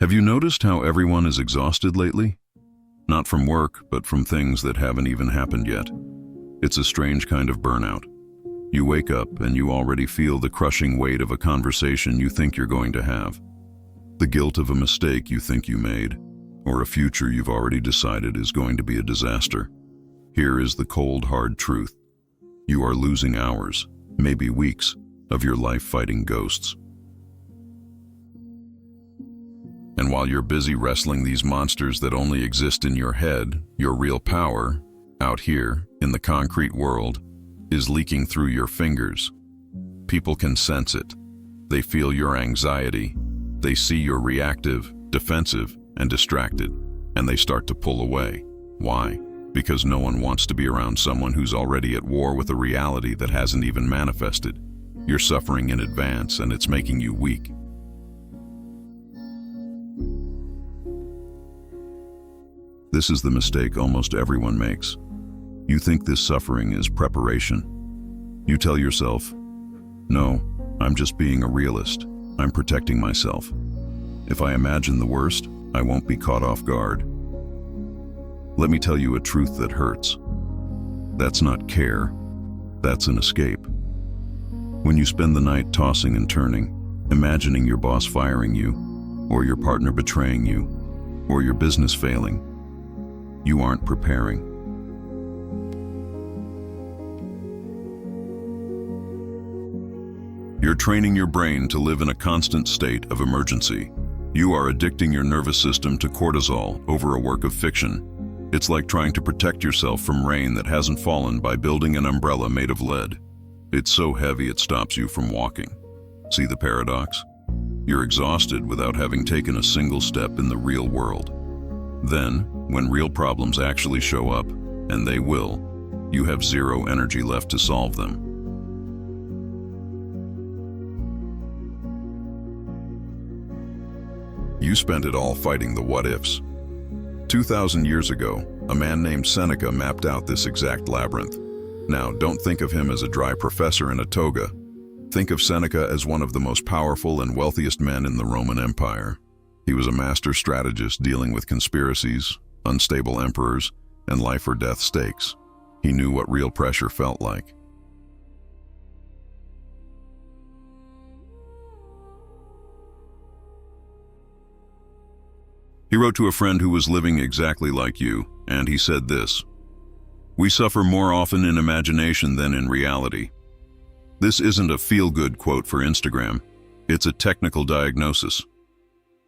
Have you noticed how everyone is exhausted lately? Not from work, but from things that haven't even happened yet. It's a strange kind of burnout. You wake up and you already feel the crushing weight of a conversation you think you're going to have, the guilt of a mistake you think you made, or a future you've already decided is going to be a disaster. Here is the cold, hard truth. You are losing hours, maybe weeks, of your life fighting ghosts. And while you're busy wrestling these monsters that only exist in your head, your real power, out here, in the concrete world, is leaking through your fingers. People can sense it. They feel your anxiety. They see you're reactive, defensive, and distracted, and they start to pull away. Why? Because no one wants to be around someone who's already at war with a reality that hasn't even manifested. You're suffering in advance, and it's making you weak. This is the mistake almost everyone makes. You think this suffering is preparation. You tell yourself, "No, I'm just being a realist. I'm protecting myself. If I imagine the worst, I won't be caught off guard." Let me tell you a truth that hurts. That's not care. That's an escape. When you spend the night tossing and turning, imagining your boss firing you, or your partner betraying you, or your business failing, you aren't preparing. You're training your brain to live in a constant state of emergency. You are addicting your nervous system to cortisol over a work of fiction. It's like trying to protect yourself from rain that hasn't fallen by building an umbrella made of lead. It's so heavy it stops you from walking. See the paradox? You're exhausted without having taken a single step in the real world. Then, when real problems actually show up, and they will, you have zero energy left to solve them. You spent it all fighting the what-ifs. 2,000 years ago, a man named Seneca mapped out this exact labyrinth. Now, don't think of him as a dry professor in a toga. Think of Seneca as one of the most powerful and wealthiest men in the Roman Empire. He was a master strategist dealing with conspiracies, unstable emperors, and life-or-death stakes. He knew what real pressure felt like. He wrote to a friend who was living exactly like you, and he said this: "We suffer more often in imagination than in reality." This isn't a feel-good quote for Instagram. It's a technical diagnosis.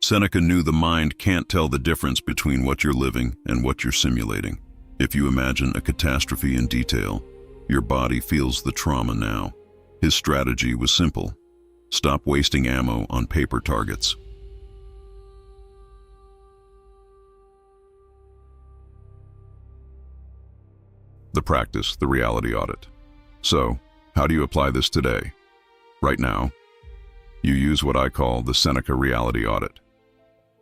Seneca knew the mind can't tell the difference between what you're living and what you're simulating. If you imagine a catastrophe in detail, your body feels the trauma now. His strategy was simple: stop wasting ammo on paper targets. The practice, the reality audit. So, how do you apply this today? Right now, you use what I call the Seneca reality audit.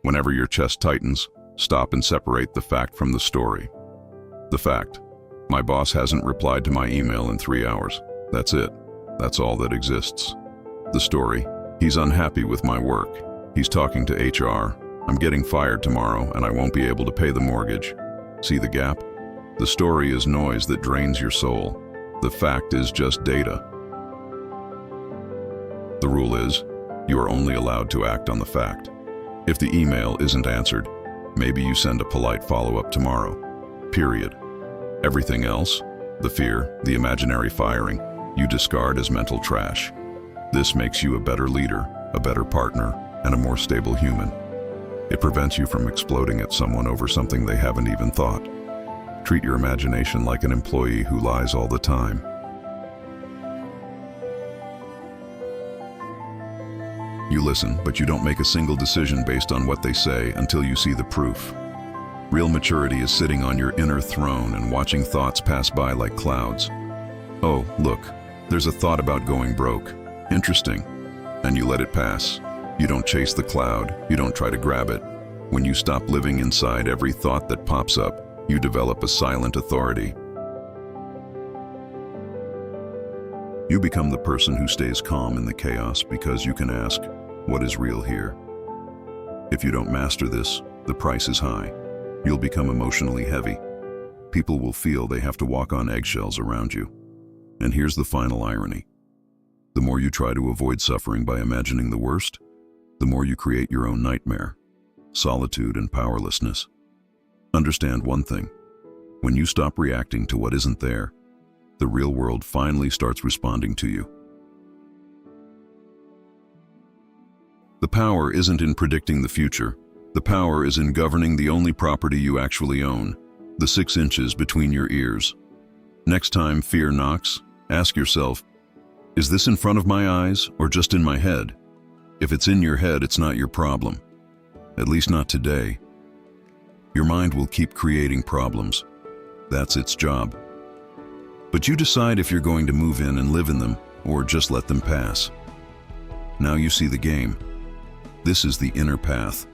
Whenever your chest tightens, stop and separate the fact from the story. The fact: my boss hasn't replied to my email in 3 hours. That's it. That's all that exists. The story: he's unhappy with my work. He's talking to HR. I'm getting fired tomorrow and I won't be able to pay the mortgage. See the gap? The story is noise that drains your soul. The fact is just data. The rule is, you are only allowed to act on the fact. If the email isn't answered, maybe you send a polite follow-up tomorrow. Period. Everything else, the fear, the imaginary firing, you discard as mental trash. This makes you a better leader, a better partner, and a more stable human. It prevents you from exploding at someone over something they haven't even thought. Treat your imagination like an employee who lies all the time. You listen, but you don't make a single decision based on what they say until you see the proof. Real maturity is sitting on your inner throne and watching thoughts pass by like clouds. Oh, look, there's a thought about going broke. Interesting. And you let it pass. You don't chase the cloud. You don't try to grab it. When you stop living inside every thought that pops up, you develop a silent authority. You become the person who stays calm in the chaos because you can ask, what is real here? If you don't master this, the price is high. You'll become emotionally heavy. People will feel they have to walk on eggshells around you. And here's the final irony. The more you try to avoid suffering by imagining the worst, the more you create your own nightmare, solitude and powerlessness. Understand one thing. When you stop reacting to what isn't there, the real world finally starts responding to you. The power isn't in predicting the future. The power is in governing the only property you actually own, the 6 inches between your ears. Next time fear knocks, ask yourself, is this in front of my eyes or just in my head? If it's in your head, it's not your problem. At least not today. Your mind will keep creating problems. That's its job. But you decide if you're going to move in and live in them or just let them pass. Now you see the game. This is the inner path.